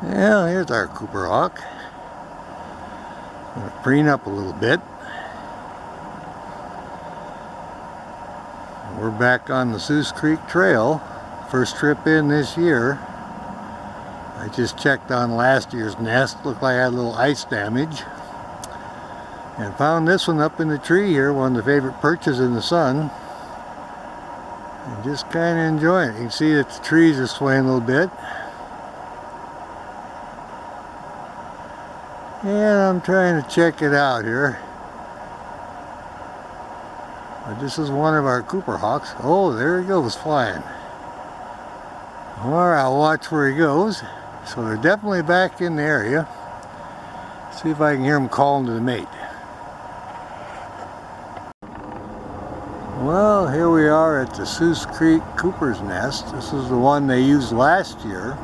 Well, here's our Cooper hawk. I'm going to preen up a little bit. We're back on the Seuss Creek Trail. First trip in this year. I just checked on last year's nest. Looked like I had a little ice damage. And found this one up in the tree here, one of the favorite perches in the sun. And just kind of enjoying it. You can see that the trees are swaying a little bit. And I'm trying to check it out here. But this is one of our Cooper hawks. Oh, there he goes flying. Alright, I'll watch where he goes. So they're definitely back in the area. See if I can hear him calling to the mate. Well, here we are at the Seuss Creek Cooper's nest. This is the one they used last year.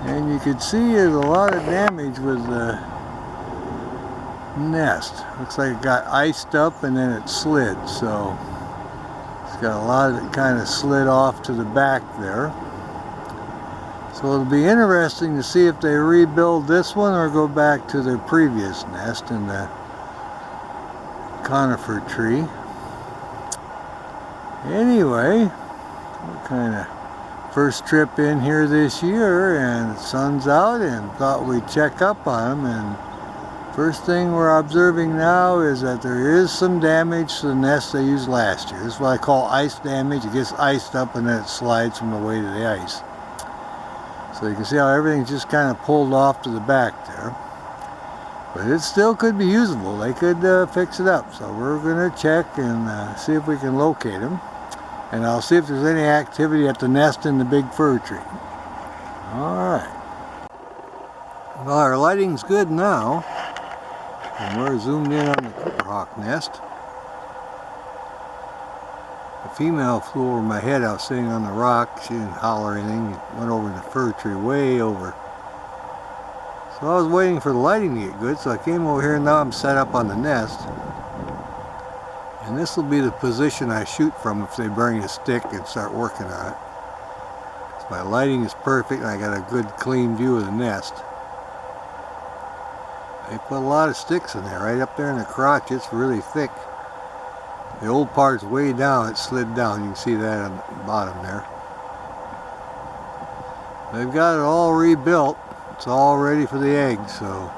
And you can see there's a lot of damage with the nest. Looks like it got iced up and then it slid. So it's got a lot of it kind of slid off to the back there. So it'll be interesting to see if they rebuild this one or go back to their previous nest in the conifer tree. Anyway, we're kind of first trip in here this year and the sun's out and thought we'd check up on them. And first thing we're observing now is that there is some damage to the nest they used last year. This is what I call ice damage. It gets iced up and then it slides from the weight of the ice. So you can see how everything's just kind of pulled off to the back there. But it still could be usable. They could fix it up. So we're going to check and see if we can locate them. And I'll see if there's any activity at the nest in the big fir tree. Alright. Well, our lighting's good now. And we're zoomed in on the Cooper hawk nest. The female flew over my head. I was sitting on the rock. She didn't holler or anything. It went over the fir tree, way over. So I was waiting for the lighting to get good, so I came over here and now I'm set up on the nest. And this will be the position I shoot from if they bring a stick and start working on it. So my lighting is perfect and I got a good clean view of the nest. They put a lot of sticks in there, right up there in the crotch. It's really thick. The old part's way down, it slid down. You can see that on the bottom there. They've got it all rebuilt. It's all ready for the eggs, so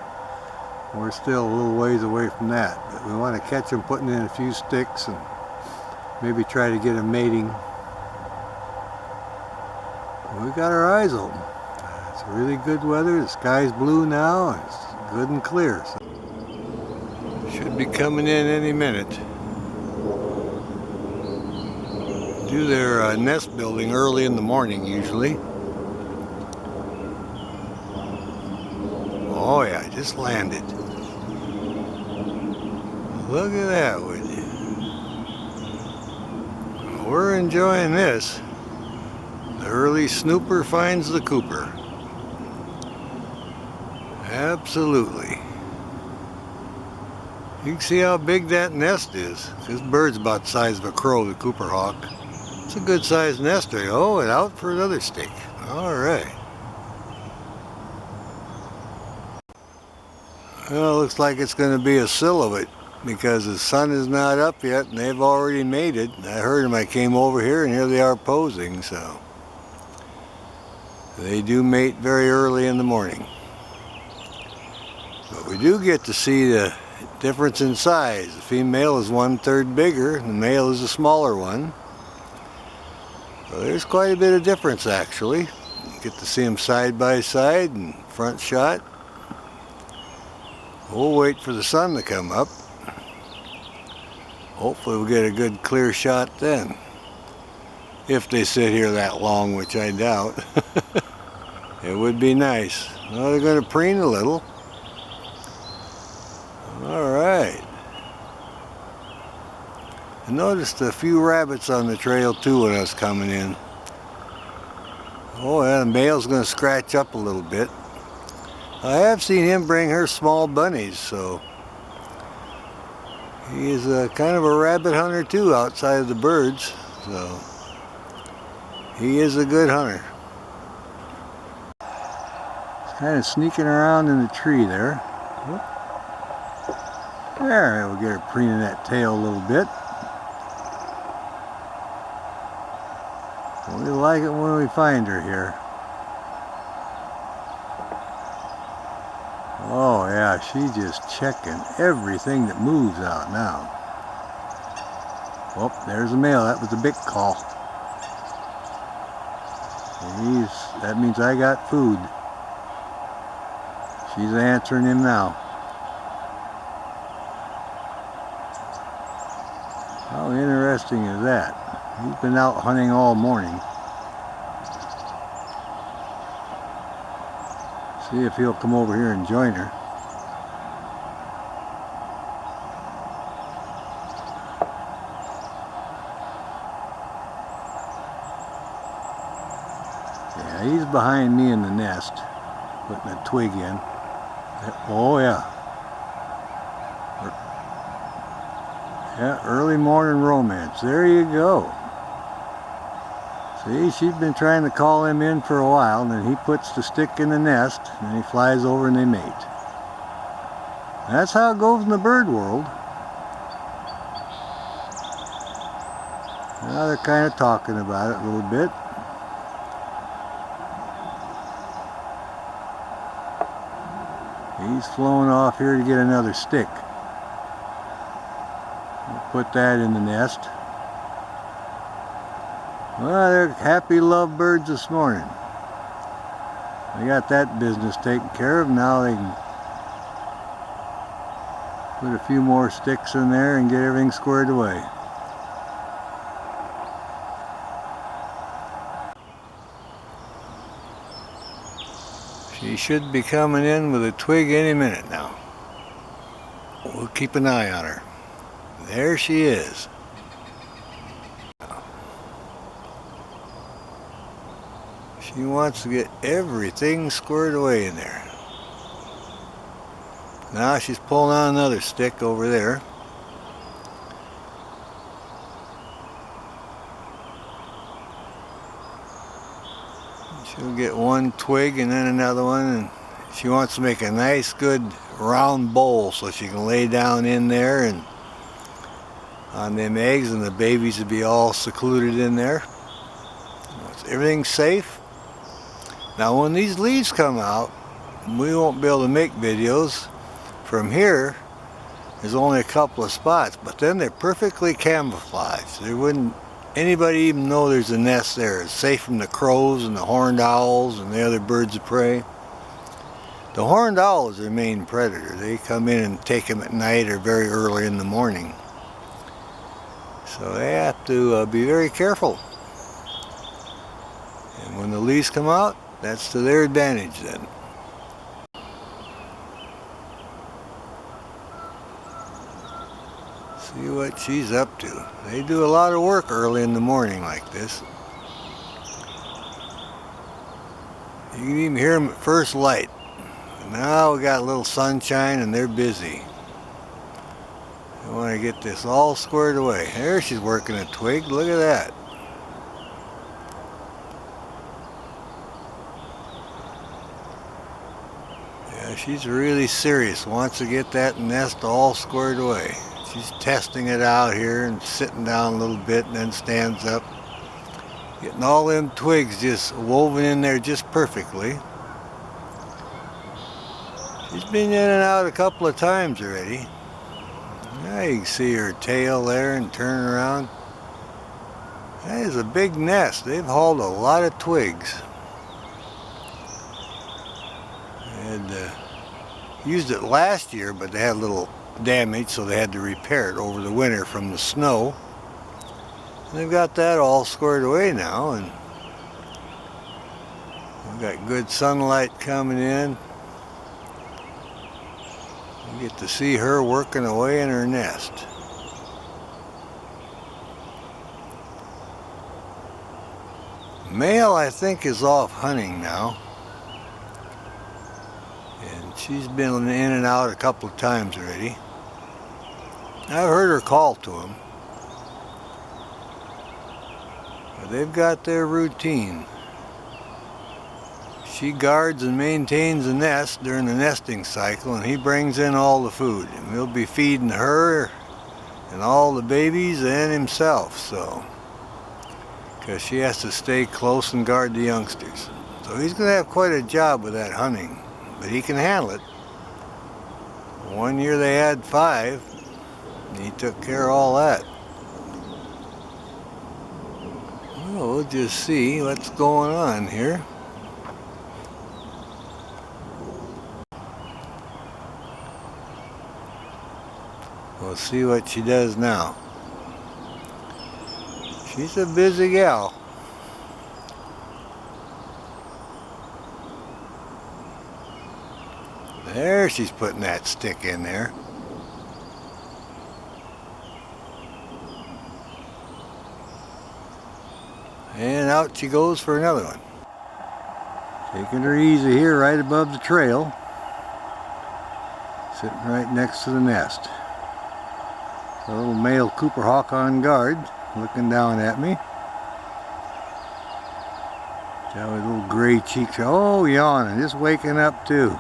we're still a little ways away from that. But we want to catch them putting in a few sticks and maybe try to get them mating. We've got our eyes open. It's really good weather. The sky's blue now and it's good and clear. So should be coming in any minute. Do their nest building early in the morning usually. Oh yeah, just landed. Look at that, would you? We're enjoying this. The early snooper finds the Cooper. Absolutely. You can see how big that nest is. This bird's about the size of a crow, the Cooper hawk. It's a good sized nest there. Oh, and out for another stick. Alright. Well, it looks like it's going to be a silhouette because the sun is not up yet and they've already mated. I heard them. I came over here and here they are posing, so they do mate very early in the morning. But we do get to see the difference in size. The female is 1/3 bigger and the male is a smaller one. So there's quite a bit of difference actually. You get to see them side by side and front shot. We'll wait for the sun to come up. Hopefully we'll get a good clear shot then. If they sit here that long, which I doubt. It would be nice. Well, they're going to preen a little. Alright. I noticed a few rabbits on the trail too when I was coming in. Oh yeah, the male's going to scratch up a little bit. I have seen him bring her small bunnies, so he is kind of a rabbit hunter too outside of the birds, so he is a good hunter. kind of sneaking around in the tree there. Whoop. There, we'll get her preening that tail a little bit. We like it when we find her here. Oh yeah, she's just checking everything that moves out now. Oh, there's a male. That was a big call. That means I got food. She's answering him now. How interesting is that? He's been out hunting all morning. See if he'll come over here and join her. Yeah, he's behind me in the nest, putting a twig in. Oh yeah. Yeah, early morning romance. There you go. See, she's been trying to call him in for a while, and then he puts the stick in the nest, and then he flies over and they mate. That's how it goes in the bird world. Now they're kind of talking about it a little bit. He's flown off here to get another stick. We'll put that in the nest. Well, they're happy lovebirds this morning. They got that business taken care of. Now they can put a few more sticks in there and get everything squared away. She should be coming in with a twig any minute now. We'll keep an eye on her. There she is. She wants to get everything squared away in there. Now she's pulling on another stick over there. She'll get one twig and then another one, and she wants to make a nice good round bowl so she can lay down in there and on them eggs, and the babies will be all secluded in there. Everything's safe. Now when these leaves come out, we won't be able to make videos. From here, there's only a couple of spots, but then they're perfectly camouflaged. There wouldn't anybody even know there's a nest there. It's safe from the crows and the horned owls and the other birds of prey. The horned owl is their main predator. They come in and take them at night or very early in the morning. So they have to be very careful. And when the leaves come out, that's to their advantage then. See what she's up to. They do a lot of work early in the morning like this. You can even hear them at first light. Now we got a little sunshine and they're busy. I want to get this all squared away. There she's working a twig. Look at that. Yeah, she's really serious. Wants to get that nest all squared away. She's testing it out here and sitting down a little bit and then stands up. Getting all them twigs just woven in there just perfectly. She's been in and out a couple of times already. Now you can see her tail there and turn around. That is a big nest. They've hauled a lot of twigs. They had used it last year, but they had a little damage, so they had to repair it over the winter from the snow. And they've got that all squared away now, and we've got good sunlight coming in. You get to see her working away in her nest. Male, I think, is off hunting now. And she's been in and out a couple of times already. I've heard her call to him. But they've got their routine. She guards and maintains the nest during the nesting cycle, and he brings in all the food. And we'll be feeding her and all the babies and himself, so because she has to stay close and guard the youngsters. So he's going to have quite a job with that hunting, but he can handle it. One year they had 5, and he took care of all that. Well, we'll just see what's going on here. We'll see what she does now. She's a busy gal. There, she's putting that stick in there. And out she goes for another one. Taking her easy here right above the trail. Sitting right next to the nest. A little male Cooper hawk on guard, looking down at me. Got his little gray cheeks. Oh, yawning, just waking up too.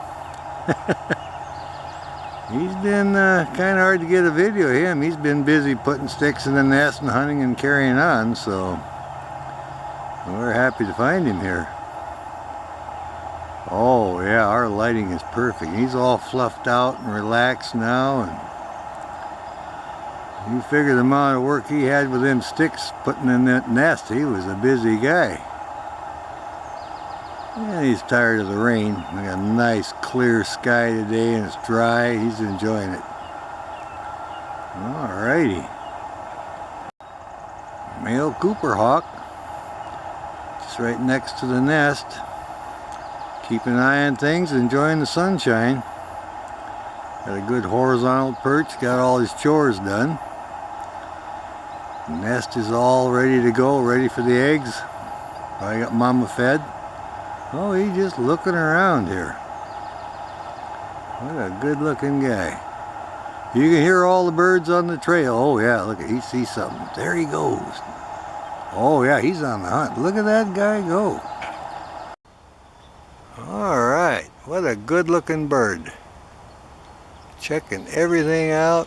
He's been kind of hard to get a video of him. He's been busy putting sticks in the nest and hunting and carrying on, so we're happy to find him here. Oh yeah, our lighting is perfect. He's all fluffed out and relaxed now, and you figure the amount of work he had with them sticks putting in that nest. He was a busy guy. And he's tired of the rain. We got a nice clear sky today and it's dry. He's enjoying it. Alrighty. Male Cooper hawk. Just right next to the nest. Keeping an eye on things, enjoying the sunshine. Got a good horizontal perch, got all his chores done. The nest is all ready to go, ready for the eggs. I got mama fed. Oh, he's just looking around here. What a good looking guy. You can hear all the birds on the trail. Oh yeah, look, he sees something. There he goes. Oh yeah, he's on the hunt. Look at that guy go. Alright, what a good looking bird. Checking everything out.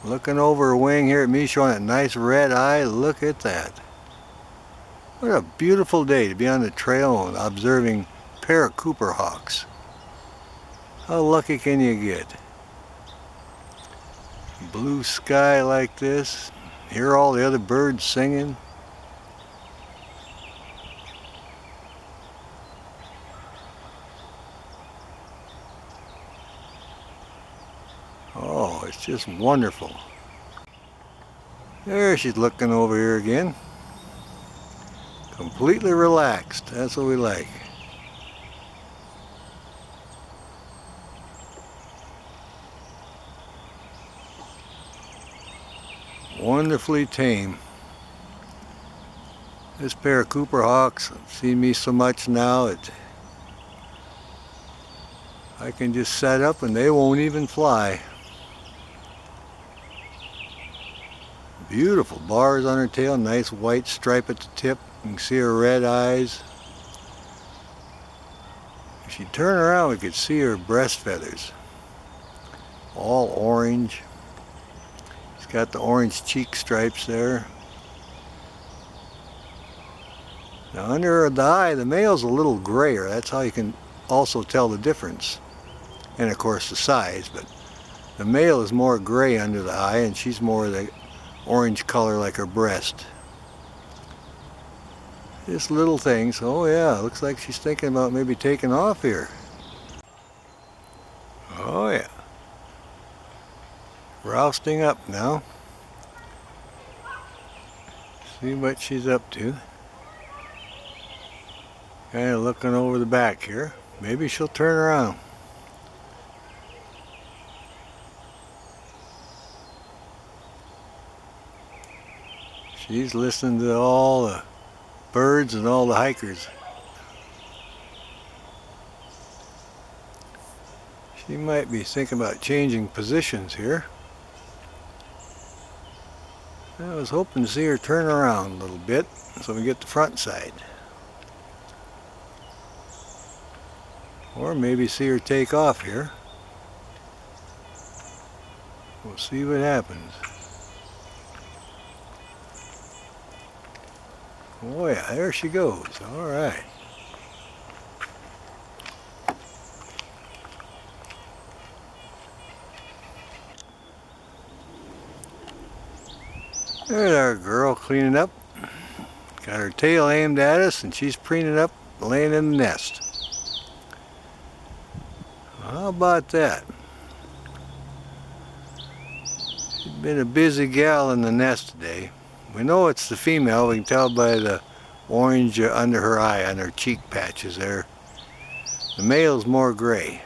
Looking over her wing here at me, showing that nice red eye. Look at that. What a beautiful day to be on the trail and observing pair of Cooper hawks. How lucky can you get? Blue sky like this. Hear all the other birds singing. Oh, it's just wonderful. There she's looking over here again. Completely relaxed. That's what we like. Wonderfully tame. This pair of Cooper hawks have seen me so much now that I can just set up and they won't even fly. Beautiful bars on her tail, nice white stripe at the tip. You can see her red eyes. If she turned around, we could see her breast feathers. All orange. She's got the orange cheek stripes there. Now under the eye, the male's a little grayer. That's how you can also tell the difference. And of course the size, but the male is more gray under the eye and she's more the orange color like her breast. Just little things. Oh yeah, looks like she's thinking about maybe taking off here. Oh yeah. Rousting up now. See what she's up to. Kind of looking over the back here. Maybe she'll turn around. She's listening to all the birds and all the hikers. She might be thinking about changing positions here. I was hoping to see her turn around a little bit so we get the front side. Or maybe see her take off here. We'll see what happens. Oh yeah, there she goes. All right. There's our girl cleaning up. Got her tail aimed at us and she's preening up, laying in the nest. How about that? She's been a busy gal in the nest today. We know it's the female. We can tell by the orange under her eye, on her cheek patches there. The male's more gray.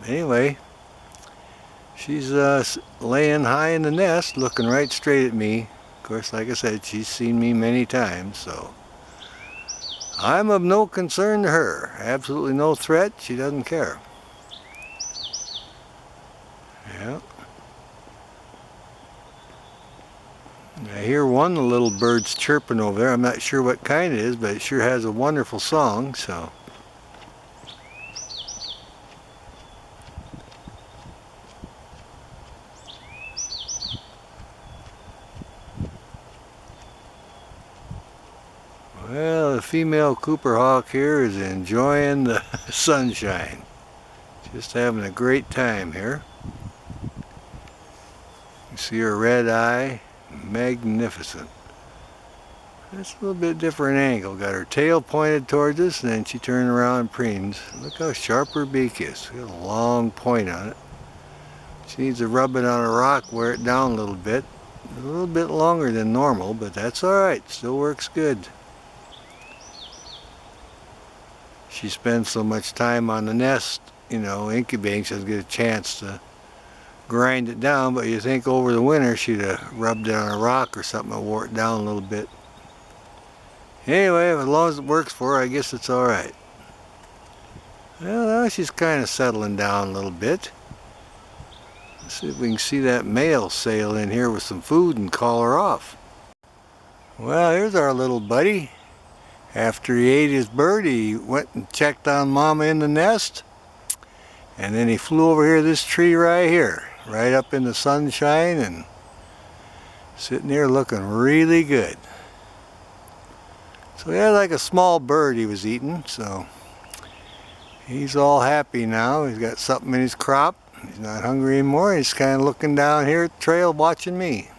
Anyway, she's laying high in the nest, looking right straight at me. Of course, like I said, she's seen me many times, so I'm of no concern to her. Absolutely no threat. She doesn't care. Yeah. I hear one of the little birds chirping over there. I'm not sure what kind it is, but it sure has a wonderful song, so. Well, the female Cooper hawk here is enjoying the sunshine. Just having a great time here. You see her red eye, magnificent. That's a little bit different angle. Got her tail pointed towards us and then she turned around and preens. Look how sharp her beak is. Got a long point on it. She needs to rub it on a rock, wear it down a little bit. A little bit longer than normal, but that's alright. Still works good. She spends so much time on the nest, you know, incubating, she doesn't get a chance to grind it down, but you think over the winter she'd have rubbed it on a rock or something and wore it down a little bit. Anyway, as long as it works for her, I guess it's alright. Well, now she's kind of settling down a little bit. Let's see if we can see that male sail in here with some food and call her off. Well, here's our little buddy. After he ate his bird, he went and checked on Mama in the nest. And then he flew over here to this tree right here, right up in the sunshine and sitting there looking really good. So he had like a small bird he was eating, so he's all happy now. He's got something in his crop. He's not hungry anymore. He's kind of looking down here at the trail watching me.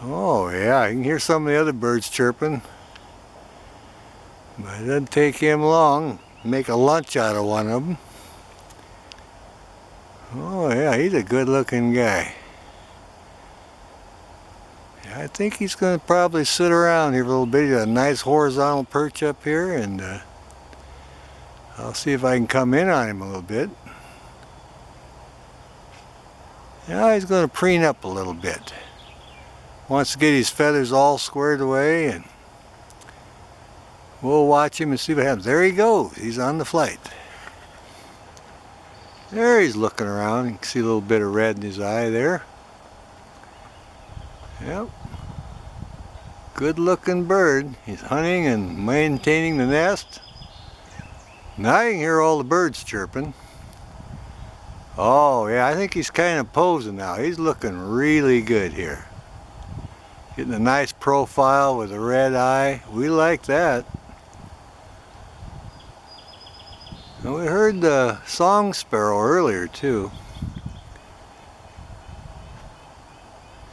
Oh yeah, you can hear some of the other birds chirping. But it doesn't take him long. Make a lunch out of one of them. Oh yeah, he's a good looking guy. Yeah, I think he's going to probably sit around here a little bit. He's got a nice horizontal perch up here, and I'll see if I can come in on him a little bit. Now he's going to preen up a little bit. Wants to get his feathers all squared away, and we'll watch him and see what happens. There he goes. He's on the flight. There he's looking around. You can see a little bit of red in his eye there. Yep. Good looking bird. He's hunting and maintaining the nest. Now you can hear all the birds chirping. Oh yeah, I think he's kind of posing now. He's looking really good here. Getting a nice profile with a red eye. We like that. And we heard the song sparrow earlier too.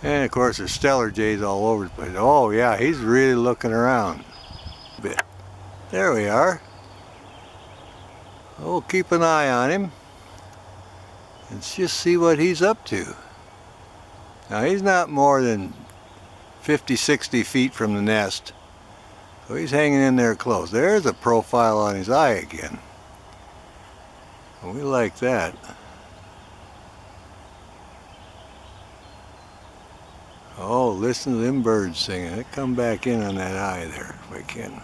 And of course there's stellar jays all over the place. Oh yeah, he's really looking around a bit. There we are. We'll keep an eye on him and just see what he's up to. Now he's not more than 50-60 feet from the nest, so he's hanging in there close. There's a profile on his eye again. We like that. Oh, listen to them birds singing. They come back in on that eye there if I can.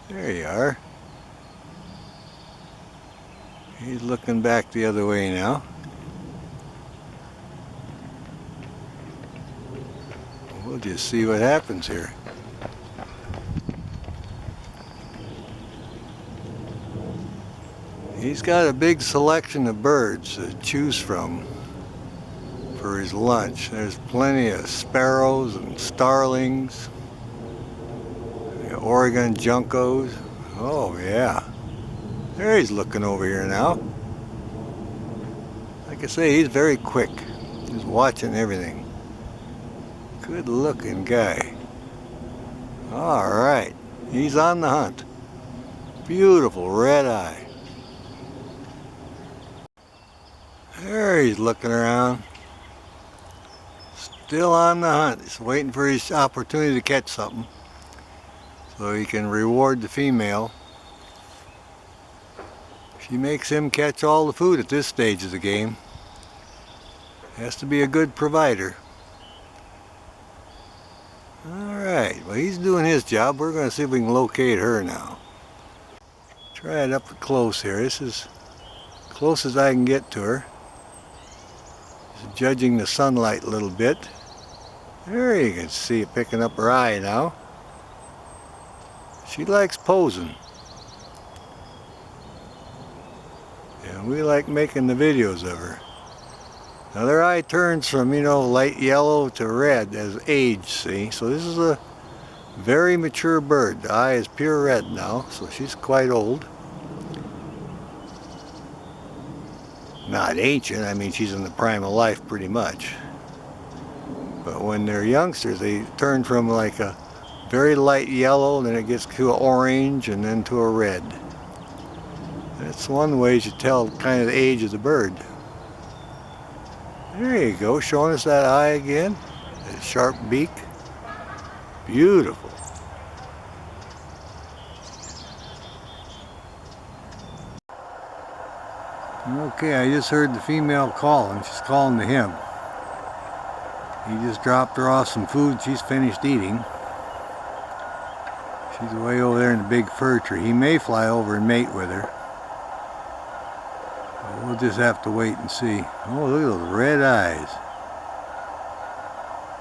There you are. He's looking back the other way now. We'll just see what happens here. He's got a big selection of birds to choose from for his lunch. There's plenty of sparrows and starlings, Oregon juncos. Oh yeah, there he's looking over here now. Like I say, he's very quick. He's watching everything. Good looking guy. Alright, he's on the hunt. Beautiful red eye. There he's looking around. Still on the hunt. He's waiting for his opportunity to catch something so he can reward the female. She makes him catch all the food at this stage of the game. Has to be a good provider. Alright, well he's doing his job. We're going to see if we can locate her now. Try it up close here. This is close as I can get to her. Just judging the sunlight a little bit. There you can see it picking up her eye now. She likes posing. And we like making the videos of her. Now their eye turns from, light yellow to red as age, see? So this is a very mature bird. The eye is pure red now, so she's quite old. Not ancient, I mean she's in the prime of life pretty much. But when they're youngsters, they turn from like a very light yellow, and then it gets to an orange, and then to a red. That's one way you tell kind of the age of the bird. There you go, showing us that eye again. That sharp beak. Beautiful. Okay, I just heard the female call, and she's calling to him. He just dropped her off some food. She's finished eating. She's way over there in the big fir tree. He may fly over and mate with her. But we'll just have to wait and see. Oh, look at those red eyes.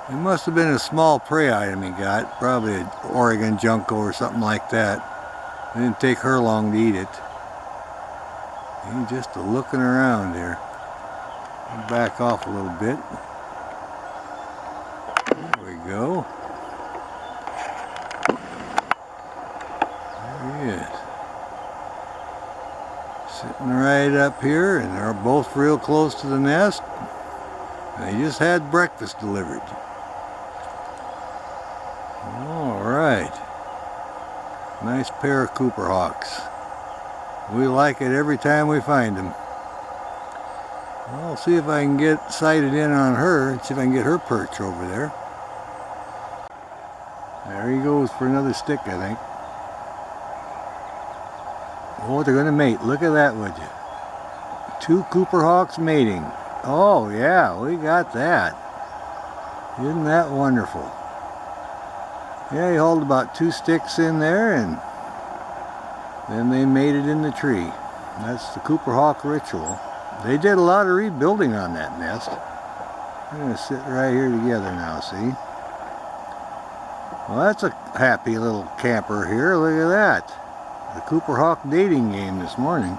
It must have been a small prey item he got. Probably an Oregon junco or something like that. It didn't take her long to eat it. He's just looking around here. I'll back off a little bit. There we go. There he is. Sitting right up here, and they're both real close to the nest. And they just had breakfast delivered. Alright. Nice pair of Cooper Hawks. We like it every time we find them. I'll see if I can get sighted in on her, see if I can get her perch over there. There he goes for another stick, I think. Oh, they're going to mate. Look at that, would you? Two Cooper Hawks mating. Oh, yeah, we got that. Isn't that wonderful? Yeah, he hauled about 2 sticks in there, and then they mated in the tree. That's the Cooper Hawk ritual. They did a lot of rebuilding on that nest. They're going to sit right here together now, see? Well, that's a happy little camper here. Look at that. The Cooper Hawk dating game this morning.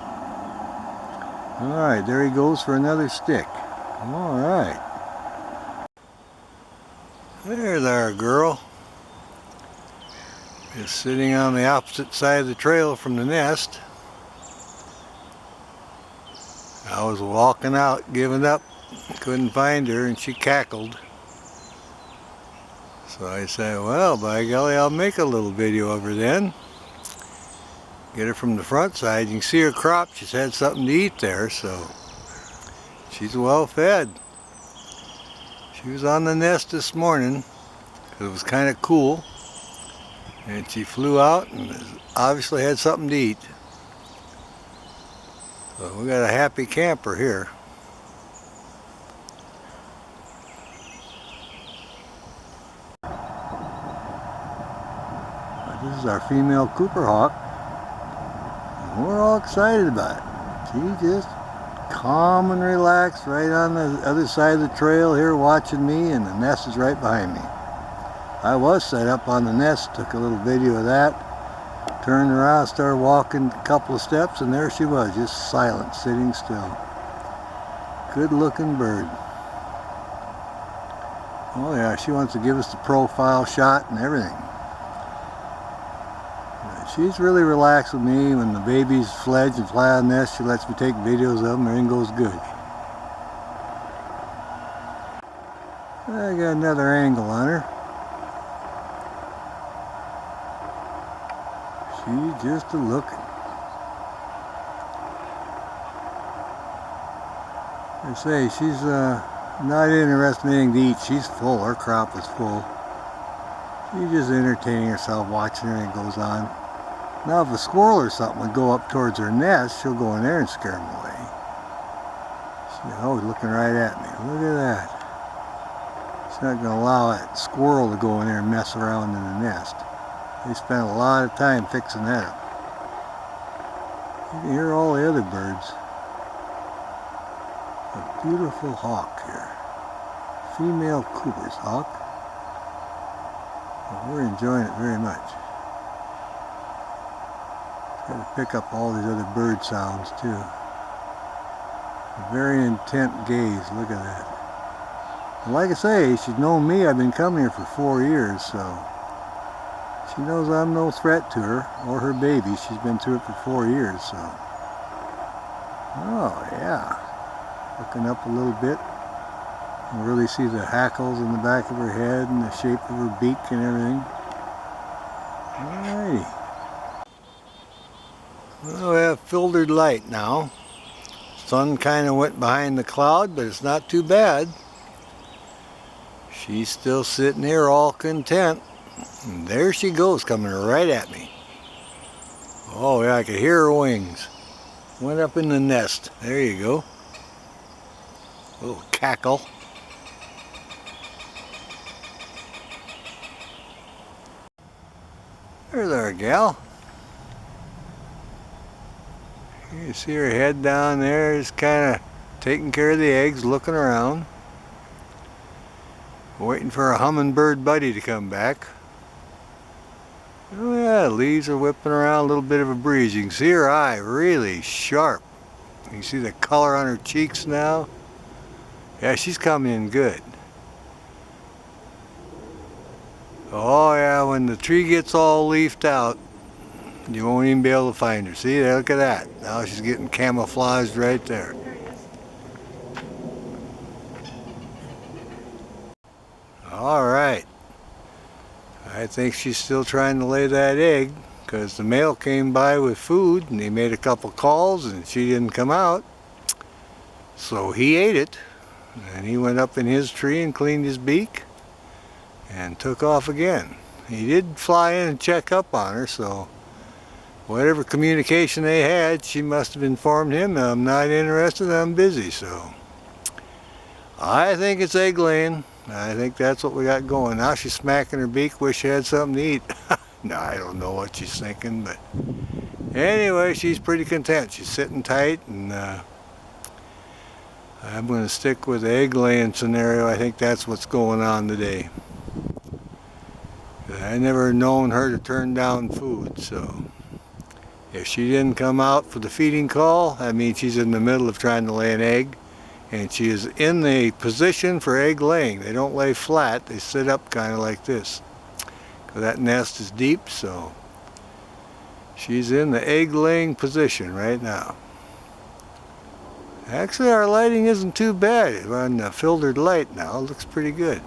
Alright, there he goes for another stick. Alright. There's our girl. Just sitting on the opposite side of the trail from the nest. I was walking out, giving up, couldn't find her, and she cackled. So I said, well, by golly, I'll make a little video of her then. Get her from the front side. You can see her crop. She's had something to eat there, so she's well fed. She was on the nest this morning because it was kind of cool. And she flew out and obviously had something to eat. So we got a happy camper here. This is our female Cooper Hawk. And we're all excited about it. She's just calm and relaxed right on the other side of the trail here watching me, and the nest is right behind me. I was set up on the nest, took a little video of that. Turned around, started walking a couple of steps, and there she was, just silent, sitting still. Good looking bird. Oh yeah, she wants to give us the profile shot and everything. She's really relaxed with me. When the babies fledge and fly on the nest, she lets me take videos of them. Everything goes good. I got another angle on her. She's just a-looking. I say, she's not interested in anything to eat. She's full. Her crop is full. She's just entertaining herself, watching everything that goes on. Now, if a squirrel or something would go up towards her nest, she'll go in there and scare them away. She's always looking right at me. Look at that. She's not going to allow that squirrel to go in there and mess around in the nest. They spend a lot of time fixing that up. You can hear all the other birds. A beautiful hawk here. Female Cooper's hawk. Well, we're enjoying it very much. Try to pick up all these other bird sounds too. A very intent gaze. Look at that. And like I say, she's known me. I've been coming here for 4 years, so she knows I'm no threat to her or her baby. She's been through it for 4 years, so. Oh yeah. Looking up a little bit. You can really see the hackles in the back of her head and the shape of her beak and everything. Alrighty. Well, we have filtered light now. Sun kind of went behind the cloud, but it's not too bad. She's still sitting here all content. And there she goes, coming right at me. Oh yeah, I could hear her wings. Went up in the nest. There you go. Little cackle. There's our gal. You see her head down there, just kind of taking care of the eggs, looking around. Waiting for a hummingbird buddy to come back. Oh yeah, leaves are whipping around, a little bit of a breeze. You can see her eye really sharp. You can see the color on her cheeks now. Yeah, she's coming in good. Oh yeah, when the tree gets all leafed out, you won't even be able to find her. See there, look at that. Now she's getting camouflaged right there. All right. I think she's still trying to lay that egg because the male came by with food and he made a couple calls and she didn't come out. So he ate it and he went up in his tree and cleaned his beak and took off again. He did fly in and check up on her, so whatever communication they had, she must have informed him, I'm not interested, I'm busy. So I think it's egg laying. I think that's what we got going. Now she's smacking her beak, wish she had something to eat. No, I don't know what she's thinking, but anyway, she's pretty content. She's sitting tight, and I'm going to stick with the egg laying scenario. I think that's what's going on today. I never known her to turn down food, so if she didn't come out for the feeding call, that means she's in the middle of trying to lay an egg. And she is in the position for egg laying. They don't lay flat, they sit up kind of like this. Because that nest is deep, so she's in the egg laying position right now. Actually, our lighting isn't too bad. We're on the filtered light now, it looks pretty good.